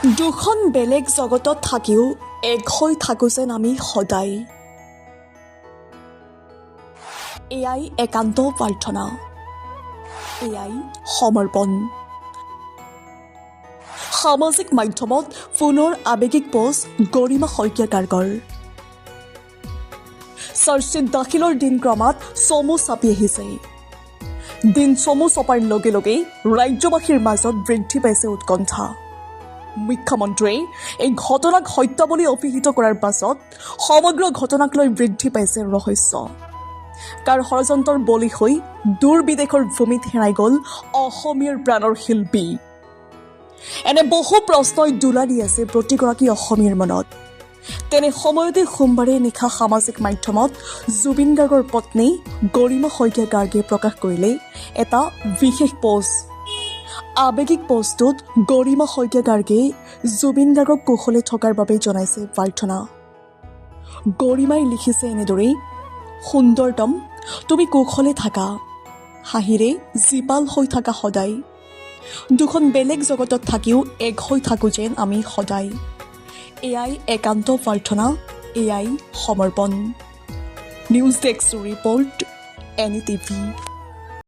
দুখন বেলেগ জগতত থাকিও এক হৈ থাকোঁ যেন আমি সদায়। এয়াই একান্ত প্ৰাৰ্থনা, এয়াই সমৰ্পণ। সামাজিক মাধ্যমত পুনৰ আৱেগিক পোষ্ট গৰিমা শইকীয়া গাৰ্গৰ। চাৰ্জশ্বীট দাখিলৰ দিন ক্ৰমাৎ চমু চাপি আহিছে। দিন চমু চপাৰ লগে লগেই ৰাজ্যবাসীৰ মাজত বৃদ্ধি পাইছে উৎকণ্ঠা। মুখ্যমন্ত্ৰীয়ে এই ঘটনাক হত্যা বুলি অভিহিত কৰাৰ পাছত সমগ্ৰ ঘটনাক লৈ বৃদ্ধি পাইছে ৰহস্য। কাৰ ষড়যন্ত্ৰৰ বলি হৈ দূৰ বিদেশৰ ভূমিত হেৰাই গ'ল অসমীয়াৰ প্ৰাণৰ শিল্পী। এনে বহু প্ৰশ্নই দোলা দি আছে প্ৰতিগৰাকী অসমীয়াৰ মনত। তেনে সময়তে সোমবাৰে নিশা সামাজিক মাধ্যমত জুবিন গাৰ্গৰ পত্নী গৰিমা শইকীয়া গাৰ্গে প্ৰকাশ কৰিলে এটা বিশেষ পোষ্ট। আৱেগিক পোষ্টটোত গৰিমা শইকীয়া গাৰ্গে জুবিন গাৰ্গক কুশলে থকাৰ বাবে জনাইছে প্ৰাৰ্থনা। গৰিমাই লিখিছে এনেদৰেই, সুন্দৰতম, তুমি কুশলে থাকা, হাঁহিৰে জীপাল হৈ থাকা সদায়। দুখন বেলেগ জগতত থাকিও এক হৈ থাকোঁ যেন আমি সদায়। এয়াই একান্ত প্ৰাৰ্থনা, এয়াই সমৰ্পণ। News desk report, NETV।